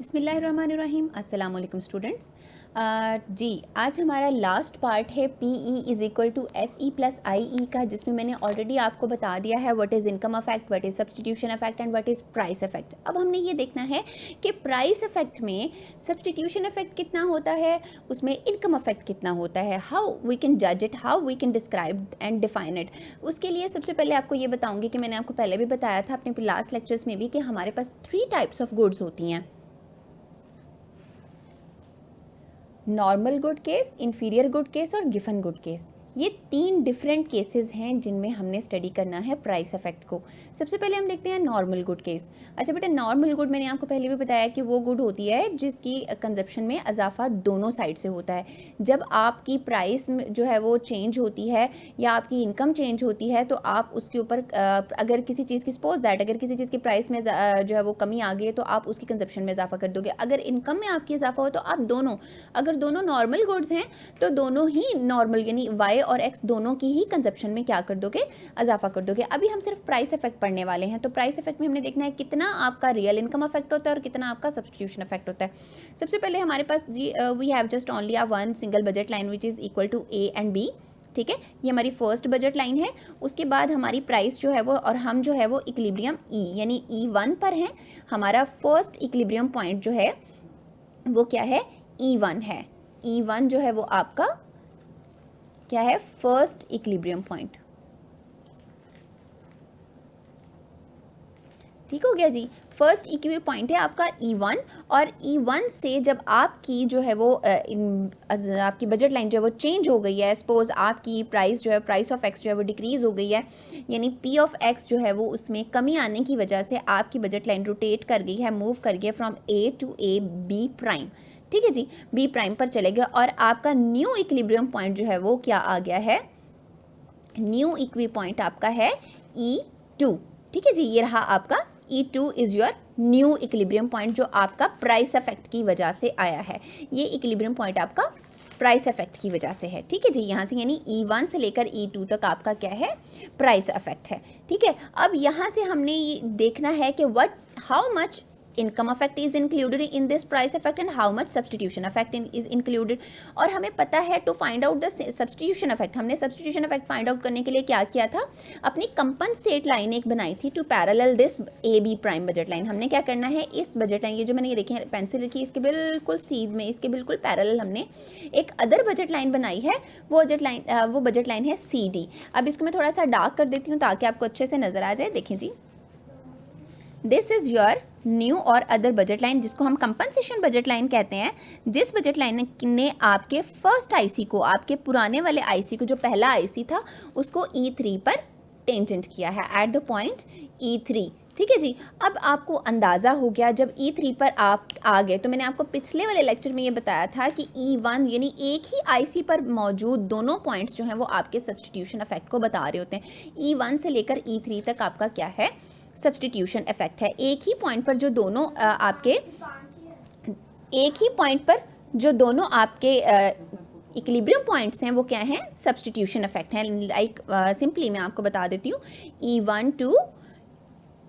बिस्मिल्लाहिर्रहमानिर्रहीम। अस्सलाम वालेकुम स्टूडेंट्स। जी, आज हमारा लास्ट पार्ट है PE is equal to SE plus IE का, जिसमें मैंने ऑलरेडी आपको बता दिया है what is income effect, what is substitution effect and what is price effect. अब हमने ये देखना है कि प्राइस इफेक्ट में सब्सटीट्यूशन इफेक्ट कितना होता है, उसमें इनकम इफेक्ट कितना होता है, हाउ वी कैन जज it, how we can describe and define it. उसके लिए सबसे पहले आपको ये बताऊँगी कि मैंने आपको पहले भी बताया था अपने लास्ट लेक्चर्स में भी कि हमारे पास 3 टाइप्स ऑफ गुड्स होती हैं। Normal good case, inferior good case और गिवन गुड केस। ये 3 डिफरेंट केसेस हैं जिनमें हमने स्टडी करना है प्राइस इफेक्ट को। सबसे पहले हम देखते हैं नॉर्मल गुड केस। अच्छा बेटा, नॉर्मल गुड मैंने आपको पहले भी बताया कि वो गुड होती है जिसकी कंजप्शन में इजाफा दोनों साइड से होता है। जब आपकी प्राइस जो है वो चेंज होती है या आपकी इनकम चेंज होती है तो आप उसके ऊपर अगर किसी चीज़ की सपोज दैट अगर किसी चीज़ की प्राइस में जो है वो कमी आ गई है तो आप उसकी कंजप्शन में इजाफा कर दोगे। अगर इनकम में आपकी इजाफा हो तो आप दोनों, अगर दोनों नॉर्मल गुड्स हैं तो दोनों ही नॉर्मल यानी वाई और एक्स दोनों की ही कंजप्शन में क्या कर दोगे, इजाफा कर दोगे। अभी हम सिर्फ प्राइस इफेक्ट पढ़ने वाले हैं। तो प्राइस इफेक्ट में हमने देखना है कितना आपका रियल इनकम इफेक्ट होता है और कितना आपका सब्सटीट्यूशन इफेक्ट होता है। सबसे पहले हमारे पास जी we have just only a one single budget line which is equal to A and B। ठीक है, ये हमारी फर्स्ट बजट लाइन है। उसके बाद हमारी प्राइस जो है वो और हम जो है वो इक्विलिब्रियम E यानी E1 पर हैं। हमारा फर्स्ट इक्विलिब्रियम पॉइंट जो है वो क्या है, E1 है। E1 जो है वो आपका क्या है, फर्स्ट इक्विलिब्रियम पॉइंट। ठीक हो गया जी, फर्स्ट इक्विलिब्रियम पॉइंट है आपका E1 और E1 से जब आपकी जो है वो आपकी बजट लाइन जो है वो चेंज हो गई है, सपोज आपकी प्राइस जो है प्राइस ऑफ एक्स जो है वो डिक्रीज हो गई है, यानी P ऑफ एक्स जो है वो उसमें कमी आने की वजह से आपकी बजट लाइन रोटेट कर गई है, मूव कर गई from A to A B prime. ठीक है जी, B प्राइम पर चले गए और आपका न्यू इक्विलिब्रियम पॉइंट जो है वो क्या आ गया है, न्यू इक्वी पॉइंट आपका है E2। ठीक है जी, ये रहा आपका E2 is your new equilibrium point जो आपका प्राइस इफेक्ट की वजह से आया है। ये इक्विलिब्रियम पॉइंट आपका प्राइस इफेक्ट की वजह से है। ठीक है जी, यहाँ से यानी E1 से लेकर E2 तक आपका क्या है, प्राइस इफेक्ट है। ठीक है, अब यहाँ से हमने ये देखना है कि what how much income effect is included in this price effect and how much substitution effect is included. और हमें पता है to find out the substitution effect, हमने सब्सटीट्यूशन इफेक्ट फाइंड आउट करने के लिए क्या किया था, अपनी कंपनसेट लाइन एक बनाई थी to parallel this AB prime budget line. हमने क्या करना है, इस बजट लाइन, ये जो मैंने ये देखी है पेंसिल लिखी, इसके बिल्कुल सीध में, इसके बिल्कुल पैरेलल हमने एक अदर बजट लाइन बनाई है। वो बजट लाइन है CD। अब इसको मैं थोड़ा सा डार्क कर देती हूँ ताकि आपको अच्छे से नजर आ जाए। देखें जी, दिस इज योर न्यू और अदर बजट लाइन जिसको हम कंपनसेशन बजट लाइन कहते हैं। जिस बजट लाइन ने आपके फर्स्ट IC को, आपके पुराने वाले IC को, जो पहला IC था उसको E3 पर टेंजेंट किया है एट द पॉइंट E3। ठीक है जी, अब आपको अंदाज़ा हो गया जब E3 पर आप आ गए, तो मैंने आपको पिछले वाले लेक्चर में ये बताया था कि E1 यानी एक ही IC पर मौजूद दोनों पॉइंट्स जो हैं वो आपके सब्सटीट्यूशन इफेक्ट को बता रहे होते हैं। E1 से लेकर E3 तक आपका क्या है, सब्सटीट्यूशन इफेक्ट है। एक ही पॉइंट पर जो दोनों आपके इक्विलिब्रियम पॉइंट्स हैं वो क्या हैं, सब्सटीट्यूशन इफेक्ट हैं। लाइक सिंपली मैं आपको बता देती हूँ, E1 टू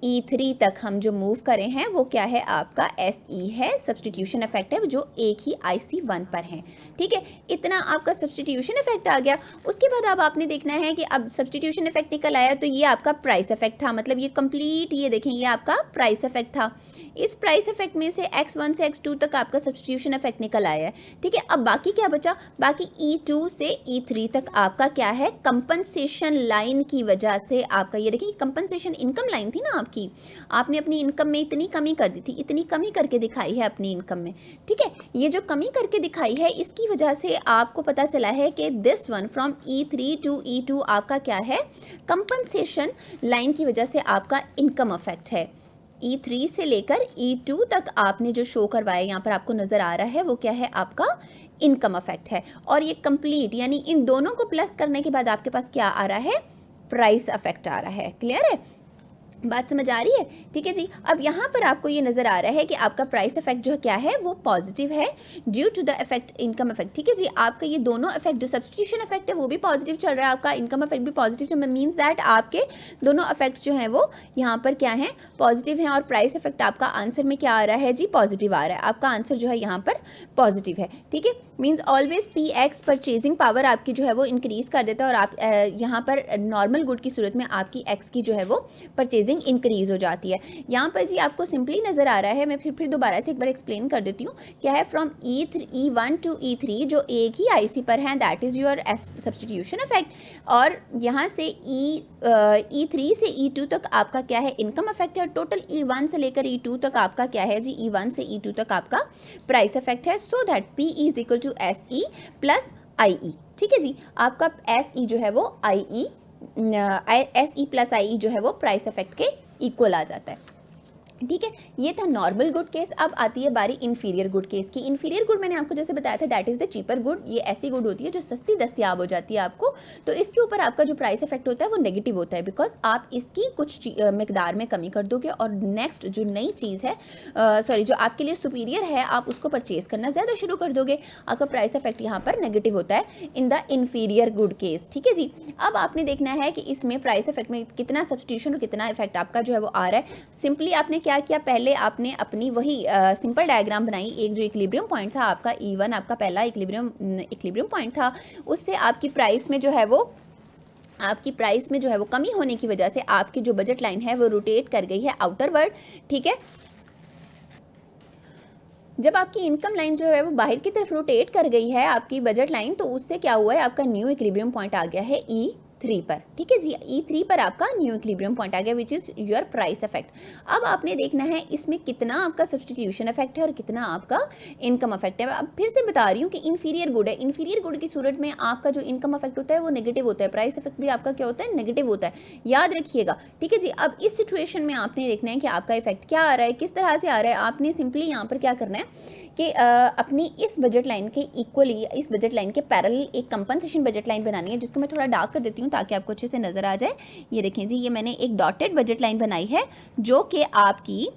E3 तक हम जो मूव करें हैं वो क्या है, आपका SE है, सब्सटीट्यूशन इफेक्ट है जो एक ही IC1 पर है। ठीक है, इतना आपका सब्सटीट्यूशन इफेक्ट आ गया। उसके बाद अब आपने देखना है कि अब सब्सटीट्यूशन इफेक्ट निकल आया तो ये आपका प्राइस इफेक्ट था, मतलब ये कंप्लीट, ये देखें ये आपका प्राइस इफेक्ट था। इस प्राइस इफेक्ट में से X1 से X2 तक आपका सब्सटीट्यूशन इफेक्ट निकल आया है। ठीक है, अब बाकी क्या बचा, बाकी E2 से E3 तक आपका क्या है, कंपनसेशन लाइन की वजह से आपका, ये देखिए कंपनसेशन इनकम लाइन थी ना आपकी, आपने अपनी इनकम में इतनी कमी कर दी थी, इतनी कमी करके दिखाई है अपनी इनकम में। ठीक है, ये जो कमी करके दिखाई है इसकी वजह से आपको पता चला है कि this one from E3 to E2 आपका क्या है, कंपनसेशन लाइन की वजह से आपका इनकम इफेक्ट है। E3 से लेकर E2 तक आपने जो शो करवाया यहाँ पर आपको नजर आ रहा है वो क्या है, आपका इनकम इफेक्ट है। और ये कंप्लीट यानी इन दोनों को प्लस करने के बाद आपके पास क्या आ रहा है, प्राइस इफेक्ट आ रहा है। क्लियर है, बात समझ आ रही है? ठीक है जी। अब यहाँ पर आपको ये नज़र आ रहा है कि आपका प्राइस इफेक्ट जो क्या है वो पॉजिटिव है due to the effect income effect. ठीक है जी, आपका ये दोनों इफेक्ट, जो सब्सटीट्यूशन इफेक्ट है वो भी पॉजिटिव चल रहा है, आपका इनकम इफेक्ट भी पॉजिटिव, मीन्स दैट आपके दोनों इफेक्ट्स जो हैं वो यहाँ पर क्या हैं, पॉजिटिव हैं। और प्राइस इफेक्ट आपका आंसर में क्या आ रहा है जी, पॉजिटिव आ रहा है। आपका आंसर जो है यहाँ पर पॉजिटिव है। ठीक है, means always P x purchasing power आपकी जो है वो इंक्रीज कर देता है, और आप यहाँ पर नॉर्मल गुड की सूरत में आपकी एक्स की जो है वो परचेजिंग इंक्रीज हो जाती है। यहाँ पर जी आपको सिंपली नजर आ रहा है, मैं फिर दोबारा से एक बार एक्सप्लेन कर देती हूँ, क्या है फ्रॉम E1 टू E3 जो एक ही आईसी पर है, that is your substitution effect. और यहाँ से E3 से E2 तक आपका क्या है, इनकम इफेक्ट है। टोटल E1 से लेकर E2 तक आपका क्या है जी, E1 से E2 तक आपका प्राइस इफेक्ट है। So that P is equal to SE plus IE। ठीक है जी, आपका SE जो है वो IE SE प्लस IE जो है वो प्राइस इफेक्ट के इक्वल आ जाता है। ठीक है, ये था नॉर्मल गुड केस। अब आती है बारी इन्फीरियर गुड केस की। इन्फीरियर गुड मैंने आपको जैसे बताया था, that is the cheaper good. ये ऐसी गुड होती है जो सस्ती दस्तियाब हो जाती है आपको, तो इसके ऊपर आपका जो प्राइस इफेक्ट होता है वो नेगेटिव होता है, बिकॉज आप इसकी कुछ मिकदार में कमी कर दोगे और नेक्स्ट जो नई चीज़ है, सॉरी जो आपके लिए सुपीरियर है, आप उसको परचेज करना ज़्यादा शुरू कर दोगे। आपका प्राइस इफेक्ट यहाँ पर नेगेटिव होता है in the inferior good case. ठीक है जी, अब आपने देखना है कि इसमें प्राइस इफेक्ट में कितना सब्सटीट्यूशन और कितना इफेक्ट आपका जो है वो आ रहा है। सिंपली आपने क्या किया, पहले आपने अपनी वही सिंपल डायग्राम बनाई। एक जो इक्विलिब्रियम पॉइंट था आपका E1, आपका पहला इक्विलिब्रियम पॉइंट था, उससे आपकी प्राइस में जो है वो कमी होने की वजह से आपकी जो बजट लाइन है वो रोटेट कर गई है आउटरवर्ड। ठीक है, जब आपकी इनकम लाइन जो है वो बाहर की तरफ रोटेट कर गई है आपकी बजट लाइन, तो उससे क्या हुआ है, आपका न्यू इक्विलिब्रियम पॉइंट आ गया है E3 पर। ठीक है जी, E3 पर आपका न्यू इक्विलिब्रियम पॉइंट आ गया, which is your price effect. अब आपने देखना है इसमें कितना आपका सब्सटीट्यूशन इफेक्ट है और कितना आपका इनकम इफेक्ट है। अब फिर से बता रही हूँ कि इन्फीरियर गुड है, इन्फीरियर गुड की सूरत में आपका जो इनकम इफेक्ट होता है वो नेगेटिव होता है, प्राइस इफेक्ट भी आपका क्या होता है, नेगेटिव होता है, याद रखिएगा। ठीक है जी, अब इस सिचुएशन में आपने देखना है कि आपका इफेक्ट क्या आ रहा है, किस तरह से आ रहा है। आपने सिंपली यहाँ पर क्या करना है कि अपनी इस बजट लाइन के इक्वली, इस बजट लाइन के पैरेलल एक कंपनसेशन बजट लाइन बनानी है, जिसको मैं थोड़ा डार्क कर देती हूँ ताकि आपको अच्छे से नज़र आ जाए। ये देखें जी, ये मैंने एक डॉटेड बजट लाइन बनाई है जो कि आपकी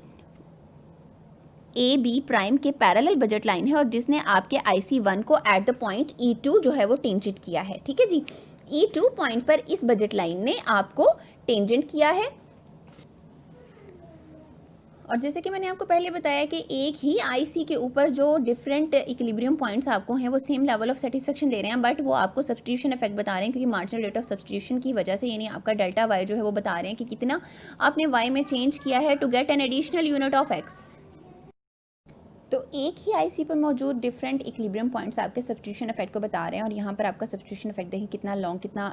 AB प्राइम के पैरेलल बजट लाइन है, और जिसने आपके IC1 को एट द पॉइंट E2 जो है वो टेंजेंट किया है। ठीक है जी, E2 पॉइंट पर इस बजट लाइन ने आपको टेंजेंट किया है। और जैसे कि मैंने आपको पहले बताया कि एक ही आईसी के ऊपर जो डिफरेंट इक्विलिब्रियम पॉइंट्स आपको हैं वो सेम लेवल ऑफ सेटिस्फेक्शन दे रहे हैं, बट वो आपको सब्सटीट्यूशन इफेक्ट बता रहे हैं, क्योंकि मार्जिनल रेट ऑफ सब्सटीट्यूशन की वजह से, यानी आपका डेल्टा वाई जो है वो बता रहे हैं कि कितना आपने वाई में चेंज किया है to get an additional unit of X. तो एक ही आईसी पर मौजूद डिफरेंट इक्विलिब्रियम पॉइंट्स आपके सब्सटीट्यूशन इफेक्ट को बता रहे हैं। और यहाँ पर आपका सब्सटीट्यूशन इफेक्ट देखें कितना लॉन्ग, कितना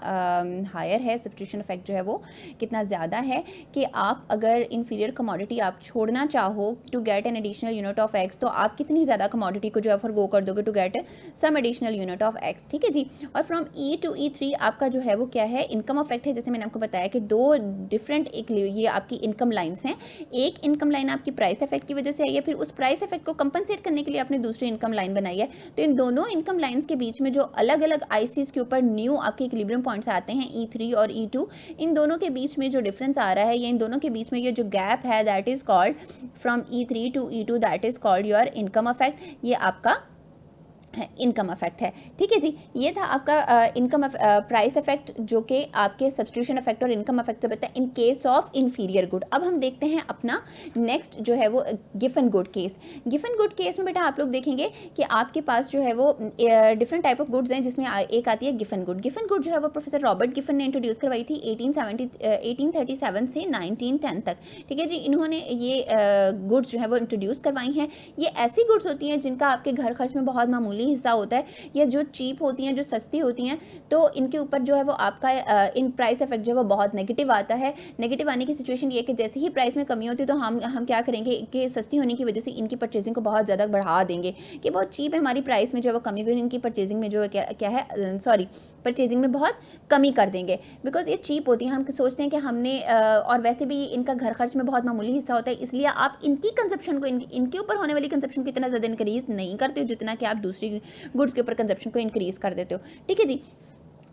हायर है, सब्सटीट्यूशन इफेक्ट जो है वो कितना ज़्यादा है कि आप अगर इन्फीरियर कमोडिटी आप छोड़ना चाहो to get an additional unit of X, तो आप कितनी ज़्यादा कमोडिटी को जो है फॉरगो कर दोगे to get some additional unit of X. ठीक है जी, और फ्रॉम E टू E3 आपका जो है वो क्या है, इनकम इफेक्ट है। जैसे मैंने आपको बताया कि दो डिफरेंट ये आपकी इनकम लाइन्स हैं। एक इनकम लाइन आपकी प्राइस इफेक्ट की वजह से आई है, फिर उस प्राइस इफेक्ट को कंपनसेट करने के लिए आपने दूसरी इनकम लाइन बनाई है। तो इन दोनों इनकम लाइंस के बीच में जो अलग अलग आईसीज के ऊपर न्यू आपके इक्विलिब्रियम पॉइंट्स आते हैं E3 और E2, इन दोनों के बीच में जो डिफरेंस आ रहा है, या इन दोनों के बीच में ये जो गैप है, that is called from E3 to E2, that is called your income effect. ये आपका इनकम इफेक्ट है। ठीक है जी, ये था आपका इनकम प्राइस इफेक्ट, जो कि आपके सब्सटीट्यूशन इफेक्ट और इनकम इफेक्ट से बनता है in case of inferior good. अब हम देखते हैं अपना नेक्स्ट जो है वो Giffen good case. Giffen good case में बेटा आप लोग देखेंगे कि आपके पास जो है वो डिफरेंट टाइप ऑफ गुड्स हैं, जिसमें एक आती है गिफन गुड। गिफन गुड जो है वो प्रोफेसर रॉबर्ट गिफन ने इंट्रोड्यूस करवाई थी 1837 से 1910 तक। ठीक है जी, इन्होंने ये गुड्स जो है वो इंट्रोड्यूस करवाई हैं। ये ऐसी गुड्स होती हैं जिनका आपके घर खर्च में बहुत मामूली हिस्सा होता है, या जो चीप होती हैं, जो सस्ती होती हैं, तो इनके ऊपर जो है वो आपका इन प्राइस इफेक्ट जो है वो बहुत नेगेटिव आता है। नेगेटिव आने की सिचुएशन ये है कि जैसे ही प्राइस में कमी होती है तो हम क्या करेंगे कि सस्ती होने की वजह से इनकी परचेजिंग को बहुत ज़्यादा बढ़ा देंगे कि बहुत चीप है, हमारी प्राइस में जो है वो कमी हुई, इनकी परचेजिंग में जो है क्या है, सॉरी परचेजिंग में बहुत कमी कर देंगे, बिकॉज ये चीप होती हैं। हम सोचते हैं कि हमने और वैसे भी इनका घर खर्च में बहुत मामूली हिस्सा होता है, इसलिए आप इनकी कंजप्शन को, इनके ऊपर होने वाली कंजप्शन को इतना ज़्यादा इंक्रीज नहीं करते हो जितना कि आप दूसरी गुड्स के ऊपर कंजप्शन को इंक्रीज कर देते हो। ठीक है जी,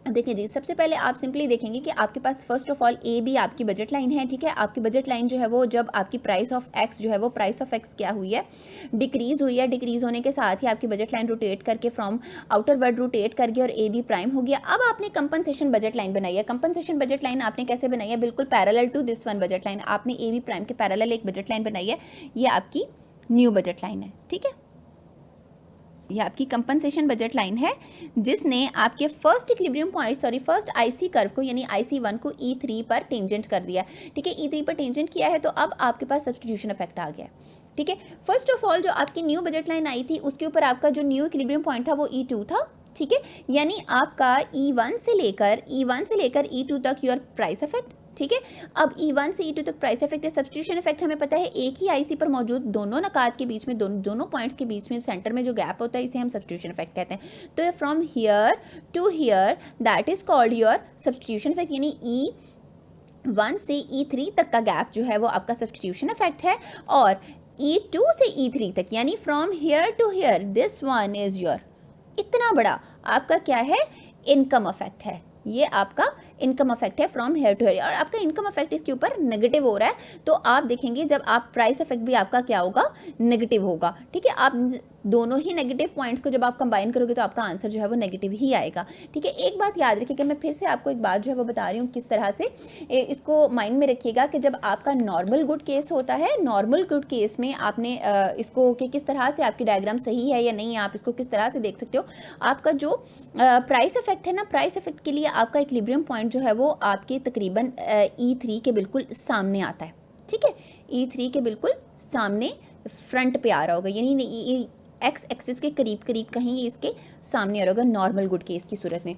देखिए जी, सबसे पहले आप सिंपली देखेंगे कि आपके पास first of all A B आपकी बजट लाइन है, ठीक है। आपकी बजट लाइन जो है वो जब आपकी प्राइस ऑफ एक्स जो है वो प्राइस ऑफ एक्स क्या हुई है, डिक्रीज हुई है। डिक्रीज होने के साथ ही आपकी बजट लाइन रोटेट करके फ्रॉम आउटर वर्ड रोटेट कर गया और ए बी प्राइम हो गया। अब आपने कंपनसेशन बजट लाइन बनाई है। कंपनसेशन बजट लाइन आपने कैसे बनाई है, बिल्कुल parallel to this one budget line. आपने ए बी प्राइम के पैरेलल एक बजट लाइन बनाई है, ये आपकी न्यू बजट लाइन है, ठीक है। ये आपकी कंपनसेशन बजट लाइन है जिसने आपके first equilibrium point first IC curve को यानी IC1 को E3 पर टेंजेंट कर दिया, ठीक है। E3 पर टेंजेंट किया है तो अब आपके पास सब्स्टिट्यूशन इफेक्ट आ गया, ठीक है। फर्स्ट ऑफ ऑल जो आपकी न्यू बजट लाइन आई थी उसके ऊपर आपका जो न्यू इक्विलिब्रियम पॉइंट था वो E2 था, ठीक है। यानी आपका E1 से लेकर E2 तक योर प्राइस इफेक्ट, ठीक है। अब E1 से E2 तक प्राइस इफेक्ट है। सब्स्टिट्यूशन इफेक्ट हमें पता है एक ही आईसी पर मौजूद दोनों नकात के बीच में दोनों पॉइंट्स के बीच में सेंटर में जो गैप होता है इसे हम सब्स्टिट्यूशन इफेक्ट कहते हैं। तो from here to here that is called your substitution effect, यानी E1 से E3 तक का गैप जो है वो आपका सब्स्टिट्यूशन इफेक्ट है। और E2 से E3 तक यानी from here to here this one is your इतना बड़ा आपका क्या है, इनकम इफेक्ट है। ये आपका इनकम इफेक्ट है फ्रॉम हेयर टू हेयर और आपका इनकम इफेक्ट इसके ऊपर नेगेटिव हो रहा है। तो आप देखेंगे जब आप प्राइस इफेक्ट भी आपका क्या होगा, नेगेटिव होगा, ठीक है। आप दोनों ही नेगेटिव पॉइंट्स को जब आप कंबाइन करोगे तो आपका आंसर जो है वो नेगेटिव ही आएगा, ठीक है। एक बात याद रखिएगा, मैं फिर से आपको एक बात जो है वो बता रही हूँ किस तरह से इसको माइंड में रखिएगा कि जब आपका नॉर्मल गुड केस होता है, नॉर्मल गुड केस में आपने इसको कि किस तरह से आपकी डायग्राम सही है या नहीं, आप इसको किस तरह से देख सकते हो। आपका जो प्राइस इफेक्ट है ना, प्राइस इफेक्ट के लिए आपका इक्विलिब्रियम पॉइंट जो है वो आपके तकरीबन E3 के बिल्कुल सामने आता है, ठीक है। E3 के बिल्कुल सामने फ्रंट पे आ रहा होगा, यानी एक्स एक्सिस के करीब करीब कहीं इसके सामने आ रहा होगा नॉर्मल गुड केस की सूरत में,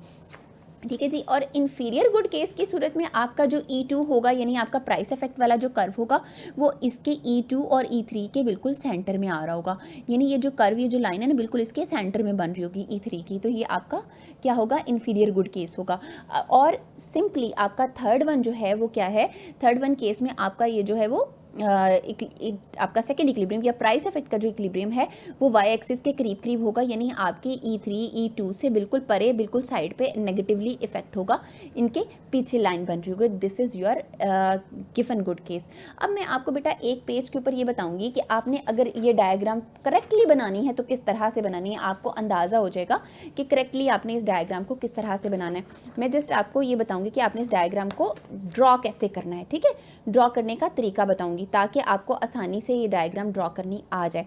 ठीक है जी। और इन्फीरियर गुड केस की सूरत में आपका जो E2 होगा यानी आपका प्राइस इफेक्ट वाला जो कर्व होगा वो इसके E2 और E3 के बिल्कुल सेंटर में आ रहा होगा, यानी ये जो कर्व, ये जो लाइन है ना बिल्कुल इसके सेंटर में बन रही होगी E3 की। तो ये आपका क्या होगा, इन्फीरियर गुड केस होगा। और सिंपली आपका थर्ड वन जो है वो क्या है, थर्ड वन केस में आपका ये जो है वो आपका सेकेंड इक्विलिब्रियम या प्राइस इफेक्ट का जो इक्विलिब्रियम है वो वाई एक्सिस के करीब करीब होगा, यानी आपके E3 E2 से बिल्कुल परे बिल्कुल साइड पे नेगेटिवली इफेक्ट होगा, इनके पीछे लाइन बन रही होगी। This is your given good case. अब मैं आपको बेटा एक पेज के ऊपर ये बताऊंगी कि आपने अगर ये डायग्राम करेक्टली बनानी है तो किस तरह से बनानी है, आपको अंदाज़ा हो जाएगा कि करेक्टली आपने इस डायग्राम को किस तरह से बनाना है। मैं जस्ट आपको ये बताऊँगी कि आपने इस डायग्राम को ड्रॉ कैसे करना है, ठीक है। ड्रॉ करने का तरीका बताऊँगी ताकि आपको आसानी से ये डायग्राम ड्रॉ करनी आ जाए।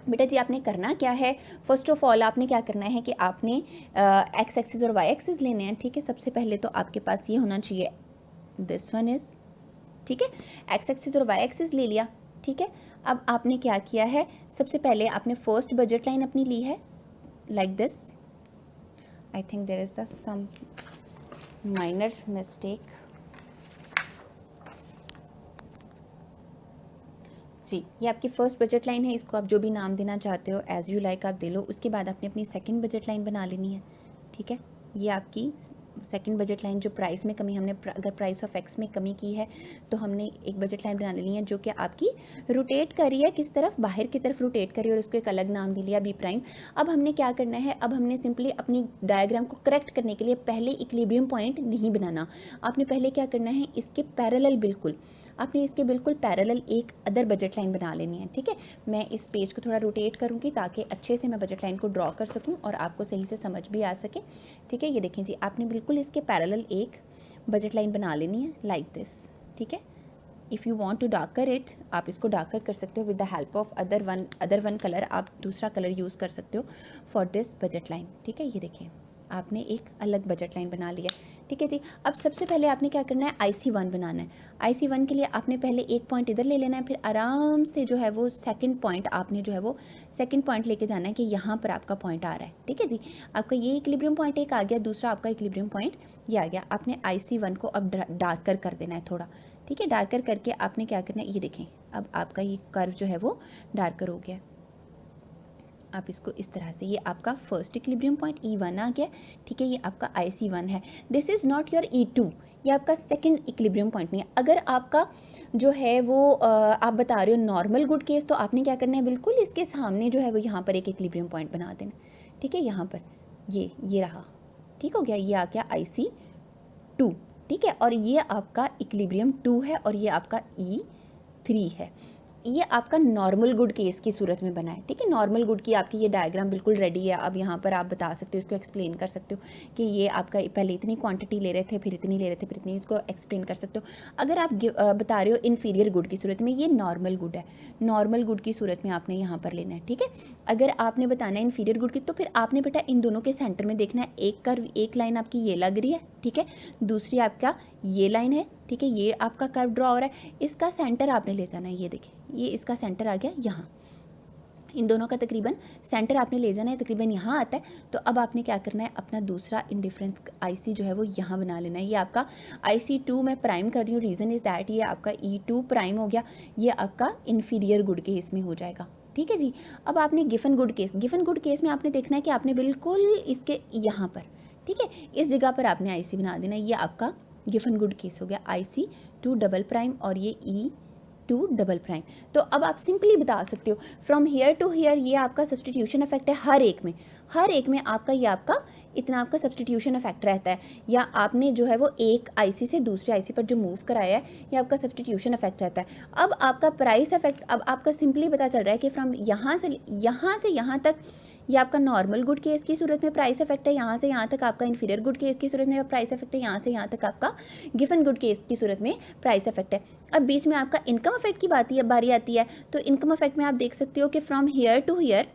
बेटा जी आपने करना क्या है, फर्स्ट ऑफ ऑल आपने क्या करना है कि आपने एक्स एक्सिस और वाई एक्सिस लेने हैं, ठीक है। सबसे पहले तो आपके पास ये होना चाहिए दिस वन इज, ठीक है। एक्स एक्सिस और वाई एक्सिस ले लिया, ठीक है। अब आपने क्या किया है, सबसे पहले आपने फर्स्ट बजट लाइन अपनी ली है like this. I think there is the sum minor mistake जी। ये आपकी फर्स्ट बजट लाइन है, इसको आप जो भी नाम देना चाहते हो एज यू लाइक आप दे लो। उसके बाद आपने अपनी सेकंड बजट लाइन बना लेनी है, ठीक है। ये आपकी सेकंड बजट लाइन जो प्राइस में कमी, हमने अगर प्राइस ऑफ एक्स में कमी की है तो हमने एक बजट लाइन बना लेनी है जो कि आपकी रोटेट कर रही है किस तरफ, बाहर की तरफ रोटेट करी और उसको एक अलग नाम दे लिया बी प्राइम। अब हमने क्या करना है, अब हमने सिंपली अपनी डायग्राम को करेक्ट करने के लिए पहले इक्विलिब्रियम पॉइंट नहीं बनाना, आपने पहले क्या करना है, इसके पैरेलल बिल्कुल आपने इसके बिल्कुल पैरेलल एक अदर बजट लाइन बना लेनी है, ठीक है। मैं इस पेज को थोड़ा रोटेट करूँगी ताकि अच्छे से मैं बजट लाइन को ड्रॉ कर सकूँ और आपको सही से समझ भी आ सके, ठीक है। ये देखें जी, आपने बिल्कुल इसके पैरेलल एक बजट लाइन बना लेनी है लाइक दिस, ठीक है। If you want to darker it, आप इसको डार्कर कर सकते हो with the help of other one colour, आप दूसरा कलर यूज़ कर सकते हो फॉर दिस बजट लाइन, ठीक है। ये देखें आपने एक अलग बजट लाइन बना लिया, ठीक है जी। अब सबसे पहले आपने क्या करना है, IC1 बनाना है। IC1 के लिए आपने पहले एक पॉइंट इधर ले लेना है, फिर आराम से जो है वो सेकंड पॉइंट आपने जो है वो सेकंड पॉइंट लेके जाना है कि यहाँ पर आपका पॉइंट आ रहा है, ठीक है जी। आपका ये इक्विलिब्रियम पॉइंट एक आ गया, दूसरा आपका इक्विलिब्रियम पॉइंट ये आ गया। आपने IC1 को अब डार्कर कर देना है थोड़ा, ठीक है। डार्कर करके आपने क्या करना है, ये देखें अब आपका ये कर्व जो है वो डार्कर हो गया। आप इसको इस तरह से, ये आपका फर्स्ट इक्विलिब्रियम पॉइंट E1 आ गया, ठीक है। ये आपका IC1 है। This is not your E2, ये आपका सेकंड इक्विलिब्रियम पॉइंट नहीं है। अगर आपका जो है वो आप बता रहे हो नॉर्मल गुड केस, तो आपने क्या करना है, बिल्कुल इसके सामने जो है वो यहाँ पर एक इक्विलिब्रियम पॉइंट बना देना, ठीक है। यहाँ पर ये रहा, ठीक हो गया, ये आ गया IC2, ठीक है। और ये आपका इक्विलिब्रियम 2 है और ये आपका E3 है। ये आपका नॉर्मल गुड केस की सूरत में बना है, ठीक है। नॉर्मल गुड की आपकी ये डायग्राम बिल्कुल रेडी है। अब यहाँ पर आप बता सकते हो, इसको एक्सप्लेन कर सकते हो कि ये आपका पहले इतनी क्वांटिटी ले रहे थे, फिर इतनी ले रहे थे, फिर इतनी, इसको एक्सप्लेन कर सकते हो। अगर आप बता रहे हो इन्फीरियर गुड की सूरत में, ये नॉर्मल गुड है, नॉर्मल गुड की सूरत में आपने यहाँ पर लेना है, ठीक है। अगर आपने बताना है इन्फीरियर गुड की, तो फिर आपने बेटा इन दोनों के सेंटर में देखना है, एक कर्व, एक लाइन आपकी ये लग रही है, ठीक है, दूसरी आपका ये लाइन है, ठीक है, ये आपका कर्व ड्रॉ हो रहा है, इसका सेंटर आपने ले जाना है, ये देखिए, ये इसका सेंटर आ गया यहाँ, इन दोनों का तकरीबन सेंटर आपने ले जाना है, तकरीबन यहाँ आता है। तो अब आपने क्या करना है, अपना दूसरा इंडिफरेंस IC जो है वो यहाँ बना लेना है। ये आपका IC2 मैं प्राइम कर रही हूँ, रीज़न इज़ दैट ये आपका E2 प्राइम हो गया, ये आपका इन्फीरियर गुड केस में हो जाएगा, ठीक है जी। अब आपने गिवन गुड केस में आपने देखना है कि आपने बिल्कुल इसके यहाँ पर, ठीक है, इस जगह पर आपने IC बना देना है। ये आपका गिवन गुड केस हो गया IC2 डबल प्राइम और ये E2 डबल प्राइम। तो अब आप सिंपली बता सकते हो फ्रॉम हेयर टू हेयर, ये आपका सब्सटीट्यूशन इफेक्ट है, हर एक में आपका ये आपका इतना आपका सब्सटीट्यूशन इफेक्ट रहता है, या आपने जो है वो एक IC से दूसरे IC पर जो मूव कराया है, ये आपका सब्सटीट्यूशन इफेक्ट रहता है। अब आपका प्राइस इफेक्ट, अब आपका सिंपली पता चल रहा है कि फ्रॉम यहाँ से यहाँ तक ये आपका नॉर्मल गुड केस की सूरत में प्राइस इफेक्ट है, यहाँ से यहाँ तक आपका इन्फीरियर गुड केस की सूरत में प्राइस इफेक्ट है, यहाँ से यहाँ तक आपका गिवन गुड केस की सूरत में प्राइस इफेक्ट है। अब बीच में आपका इनकम इफेक्ट की बारी आती है। तो इनकम इफेक्ट में आप देख सकते हो कि फ्रॉम हेयर टू हेयर,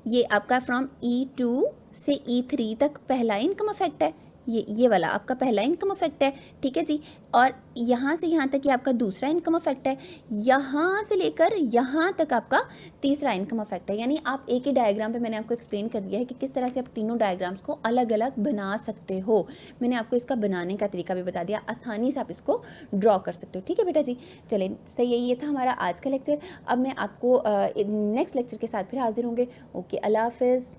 ये आपका फ्रॉम E2 से E3 तक पहला इनकम इफेक्ट है, ये वाला आपका पहला इनकम इफेक्ट है, ठीक है जी। और यहाँ से यहाँ तक ये आपका दूसरा इनकम इफेक्ट है, यहाँ से लेकर यहाँ तक आपका तीसरा इनकम इफेक्ट है। यानी आप एक ही डायग्राम पे मैंने आपको एक्सप्लेन कर दिया है कि किस तरह से आप तीनों डायग्राम्स को अलग अलग बना सकते हो। मैंने आपको इसका बनाने का तरीका भी बता दिया, आसानी से आप इसको ड्रॉ कर सकते हो, ठीक है बेटा जी। चलिए सही है, ये था हमारा आज का लेक्चर। अब मैं आपको नेक्स्ट लेक्चर के साथ फिर हाजिर होंगे। ओके, अल्लाह हाफिज़।